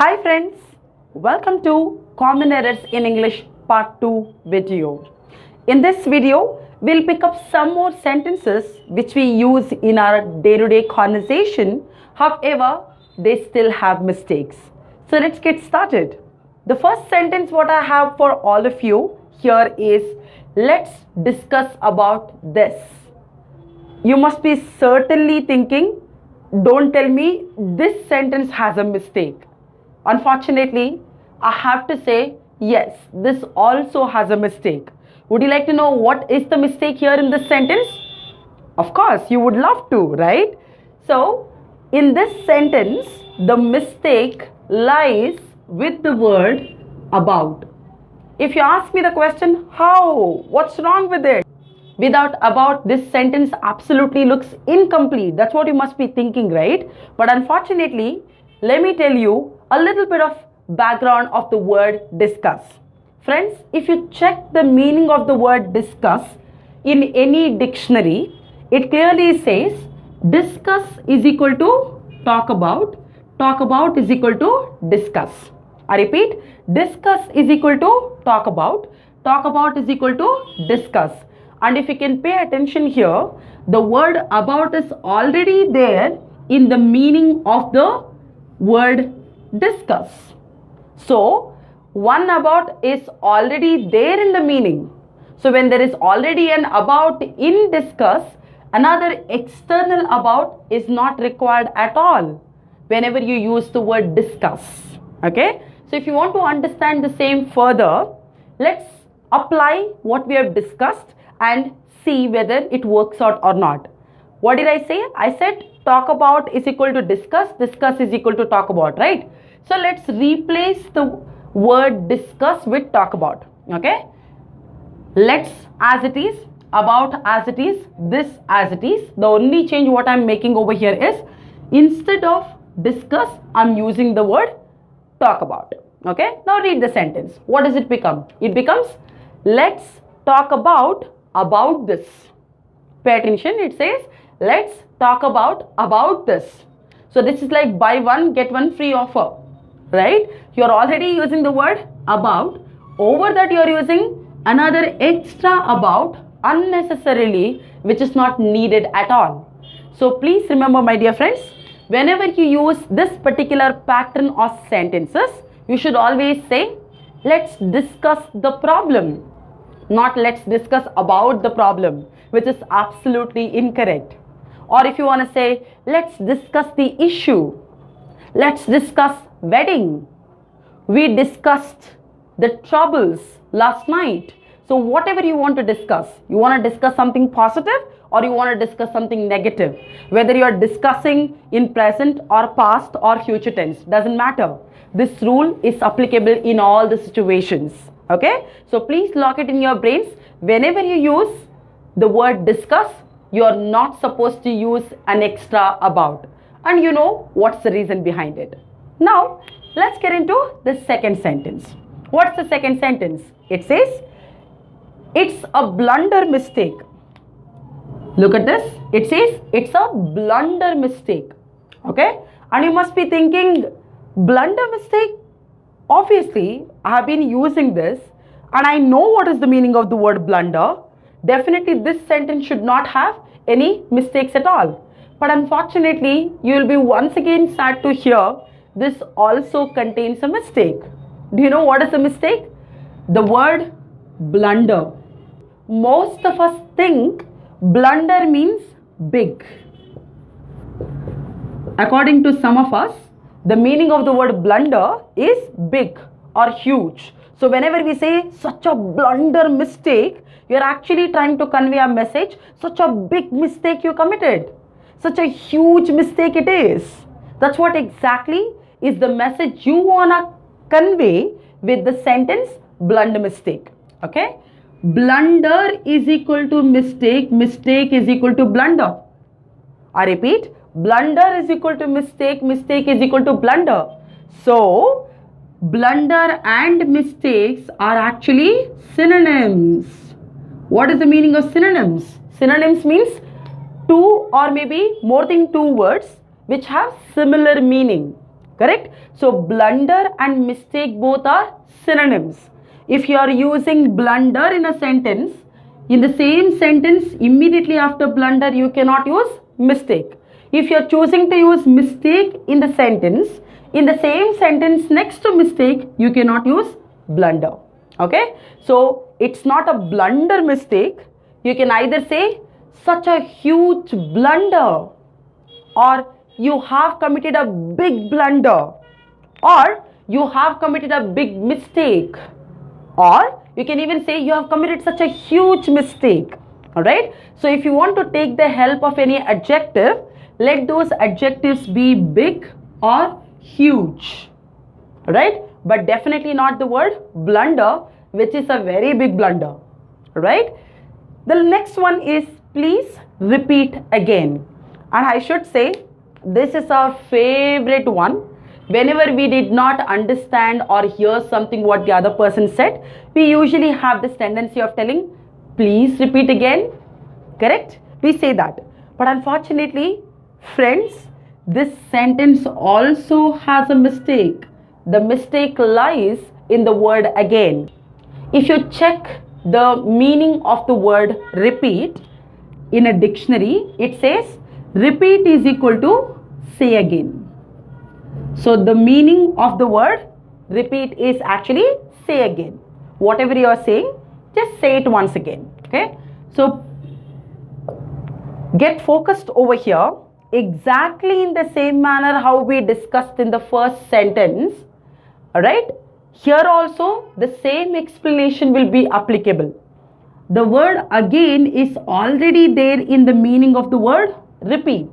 Hi friends, welcome to Common Errors in English Part 2 video. In this video, we'll pick up some more sentences which we use in our day-to-day conversation. However, they still have mistakes. So let's get started. The first sentence what I have for all of you here is, let's discuss about this. You must be certainly thinking, don't tell me this sentence has a mistake. Unfortunately, I have to say, yes, this also has a mistake. Would you like to know what is the mistake here in this sentence? Of course, you would love to, right? So, in this sentence, the mistake lies with the word about. If you ask me the question, how? What's wrong with it? Without about, this sentence absolutely looks incomplete. That's what you must be thinking, right? But unfortunately, let me tell you a little bit of background of the word discuss. Friends, if you check the meaning of the word discuss in any dictionary, it clearly says discuss is equal to talk about is equal to discuss. I repeat, discuss is equal to talk about is equal to discuss. And if you can pay attention here, the word about is already there in the meaning of the word discuss. So, one about is already there in the meaning. So, when there is already an about in discuss, another external about is not required at all whenever you use the word discuss. Okay? So, if you want to understand the same further, let's apply what we have discussed and see whether it works out or not. What did I say? I said talk about is equal to discuss is equal to talk about, right? So let's replace the word discuss with talk about. Okay? Let's as it is, about as it is, this as it is. The only change what I'm making over here is, instead of discuss, I'm using the word talk about. Okay? Now read the sentence. What does it become? It becomes, let's talk about this. Pay attention. It says, let's talk about this. So this is like buy one, get one free offer, right? You're already using the word about. Over that you're using another extra about unnecessarily, which is not needed at all. So please remember, my dear friends, whenever you use this particular pattern of sentences, you should always say, let's discuss the problem, not let's discuss about the problem, which is absolutely incorrect. Or if you want to say, let's discuss the issue, let's discuss wedding, we discussed the troubles last night. So whatever you want to discuss, you want to discuss something positive or you want to discuss something negative, whether you are discussing in present or past or future tense, doesn't matter. This rule is applicable in all the situations. Okay, so please lock it in your brains. Whenever you use the word discuss, you are not supposed to use an extra about. And you know what's the reason behind it. Now, let's get into the second sentence. What's the second sentence? It says, it's a blunder mistake. Look at this. It says, it's a blunder mistake. Okay, and you must be thinking, blunder mistake? Obviously, I have been using this and I know what is the meaning of the word blunder. Definitely this sentence should not have any mistakes at all. But unfortunately, you will be once again sad to hear this also contains a mistake. Do you know what is the mistake? The word blunder. Most of us think blunder means big. According to some of us, the meaning of the word blunder is big or huge. So whenever we say such a blunder mistake, you're actually trying to convey a message, such a big mistake you committed, such a huge mistake it is. That's what exactly is the message you want to convey with the sentence blunder mistake. Okay? Blunder is equal to mistake, mistake is equal to blunder. I repeat, blunder is equal to mistake, mistake is equal to blunder. So, blunder and mistakes are actually synonyms. What is the meaning of synonyms? Synonyms means two or maybe more than two words which have similar meaning. Correct? So blunder and mistake both are synonyms. If you are using blunder in a sentence, in the same sentence immediately after blunder you cannot use mistake. If you are choosing to use mistake in the sentence, in the same sentence next to mistake you cannot use blunder. Okay, so it's not a blunder mistake. You can either say such a huge blunder, or you have committed a big blunder, or you have committed a big mistake, or you can even say you have committed such a huge mistake. All right, so if you want to take the help of any adjective, let those adjectives be big or huge. All right, but definitely not the word blunder, which is a very big blunder. Right? The next one is please repeat again. And I should say this is our favorite one. Whenever we did not understand or hear something what the other person said, we usually have this tendency of telling please repeat again. Correct? We say that. But unfortunately, friends, this sentence also has a mistake. The mistake lies in the word again. If you check the meaning of the word repeat in a dictionary, it says repeat is equal to say again. So the meaning of the word repeat is actually say again. Whatever you are saying, just say it once again. Okay, so get focused over here, exactly in the same manner how we discussed in the first sentence. Alright, here also the same explanation will be applicable. The word again is already there in the meaning of the word repeat.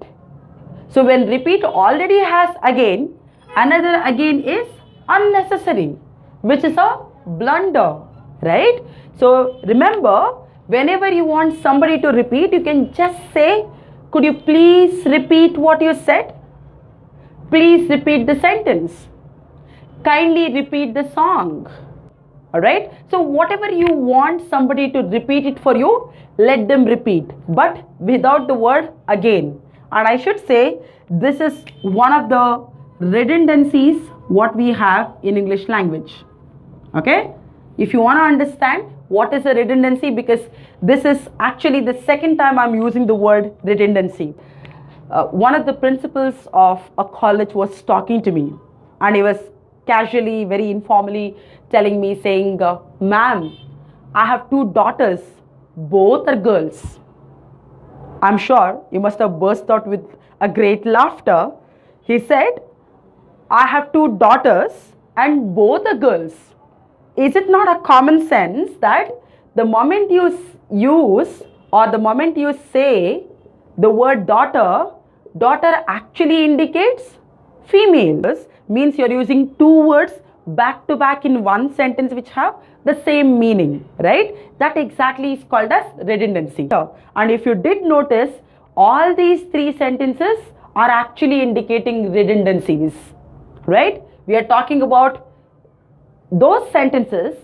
So when repeat already has again, another again is unnecessary, which is a blunder. Right? So remember, whenever you want somebody to repeat, you can just say, could you please repeat what you said? Please repeat the sentence. Kindly repeat the song. Alright? So whatever you want somebody to repeat it for you, let them repeat, but without the word again. And I should say, this is one of the redundancies what we have in English language. Okay? If you want to understand what is a redundancy, because this is actually the second time I'm using the word redundancy. One of the principals of a college was talking to me, and he was casually, very informally telling me, saying, ma'am, I have two daughters, both are girls. I'm sure you must have burst out with a great laughter. He said, I have two daughters and both are girls. Is it not a common sense that the moment you use or the moment you say the word daughter, daughter actually indicates female? Means you're using two words back to back in one sentence which have the same meaning, right? That exactly is called as redundancy. And if you did notice, all these three sentences are actually indicating redundancies, right? We are talking about those sentences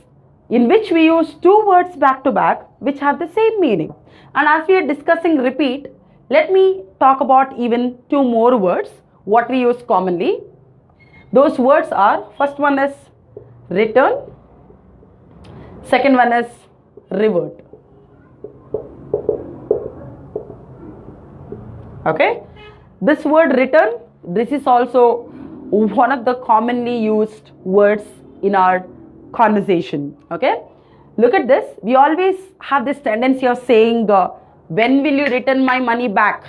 in which we use two words back to back which have the same meaning. And as we are discussing repeat, let me talk about even two more words what we use commonly. Those words are, first one is return, second one is revert. Okay, this word return, this is also one of the commonly used words in our conversation. Okay, look at this. We always have this tendency of saying, when will you return my money back?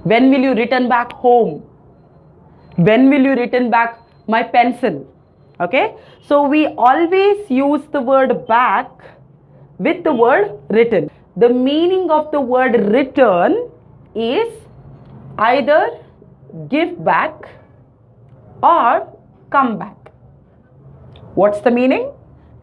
When will you return back home? When will you return back my pencil? Okay, so we always use the word back with the word return. The meaning of the word return is either give back or come back. What's the meaning?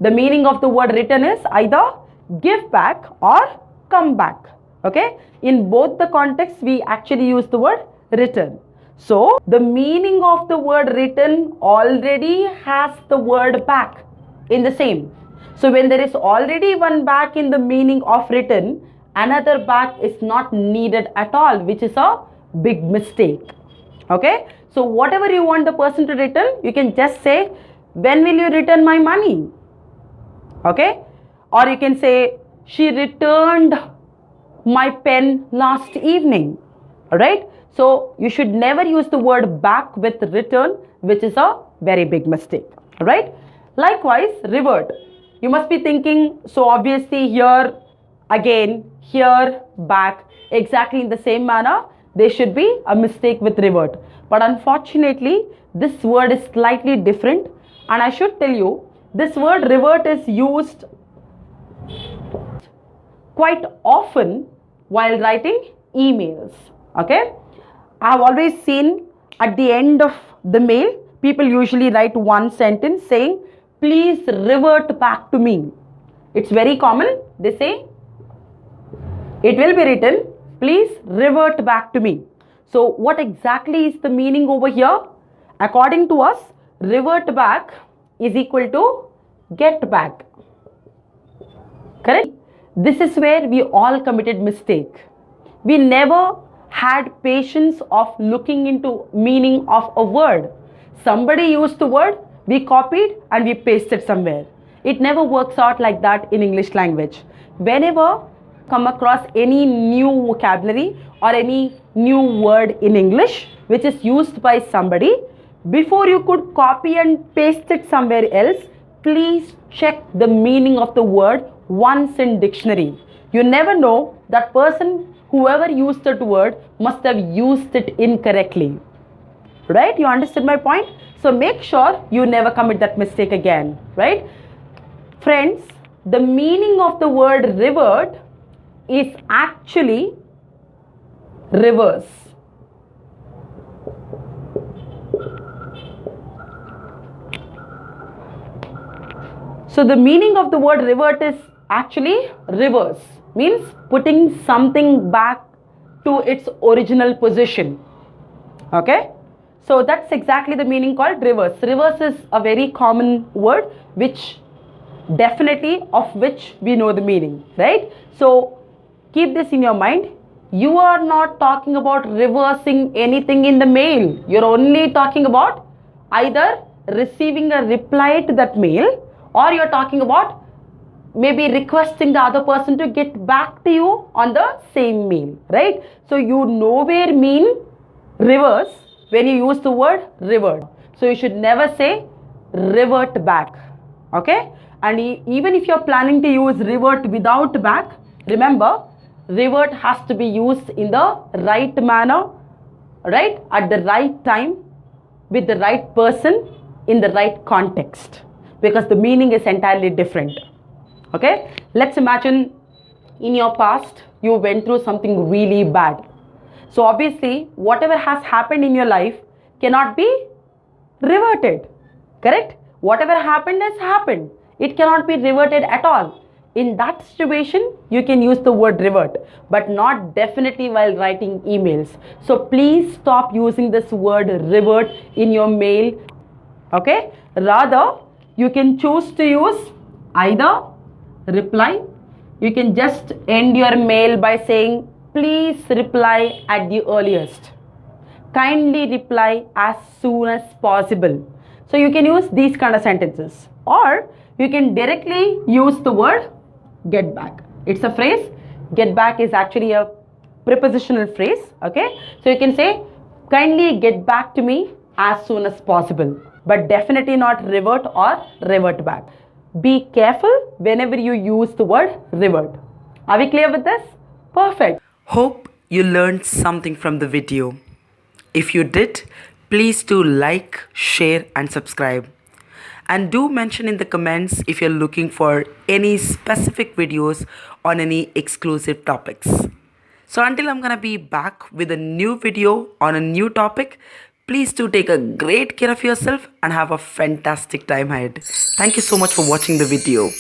The meaning of the word return is either give back or come back. Okay, in both the contexts we actually use the word return. So the meaning of the word return already has the word back in the same. So when there is already one back in the meaning of return, another back is not needed at all, which is a big mistake. Okay, So whatever you want the person to return, you can just say, when will you return my money? Okay? Or you can say, she returned my pen last evening. Alright? So you should never use the word back with return, which is a very big mistake. Alright? Likewise, revert. You must be thinking, so obviously here, again, here, back, exactly in the same manner, there should be a mistake with revert. But unfortunately, this word is slightly different, and I should tell you, this word revert is used quite often while writing emails. Okay? I have always seen at the end of the mail, people usually write one sentence saying, please revert back to me. It's very common. They say, it will be written, please revert back to me. So what exactly is the meaning over here? According to us, revert back is equal to get back. Correct? This is where we all committed mistake. We never had patience of looking into meaning of a word. Somebody used the word, we copied and we pasted somewhere. It never works out like that in English language. Whenever come across any new vocabulary or any new word in English which is used by somebody, before you could copy and paste it somewhere else, please check the meaning of the word once in dictionary. You never know, that person, whoever used that word, must have used it incorrectly. Right? You understood my point? So make sure you never commit that mistake again. Right? Friends, the meaning of the word revert is actually reverse. So the meaning of the word revert is actually reverse, means putting something back to its original position. Okay? So that's exactly the meaning called reverse. Reverse is a very common word which definitely of which we know the meaning, right? So keep this in your mind. You are not talking about reversing anything in the mail. You're only talking about either receiving a reply to that mail, or you're talking about maybe requesting the other person to get back to you on the same mail, right? So you nowhere mean reverse when you use the word revert. So you should never say revert back. Okay? And even if you're planning to use revert without back, remember, revert has to be used in the right manner, right? At the right time, with the right person, in the right context, because the meaning is entirely different. Okay? Let's imagine in your past, you went through something really bad. So obviously, whatever has happened in your life cannot be reverted. Correct? Whatever happened has happened. It cannot be reverted at all. In that situation, you can use the word revert, but not definitely while writing emails. So please stop using this word revert in your mail. Okay? Rather, you can choose to use either reply. You can just end your mail by saying, please reply at the earliest. Kindly reply as soon as possible. So you can use these kind of sentences. Or you can directly use the word get back. It's a phrase. Get back is actually a prepositional phrase. Okay? So you can say, kindly get back to me as soon as possible. But definitely not revert or revert back. Be careful whenever you use the word revert. Are we clear with this? Perfect. Hope you learned something from the video. If you did, please do like, share and subscribe. And do mention in the comments if you're looking for any specific videos on any exclusive topics. So until I'm gonna be back with a new video on a new topic, please do take a great care of yourself and have a fantastic time ahead. Thank you so much for watching the video.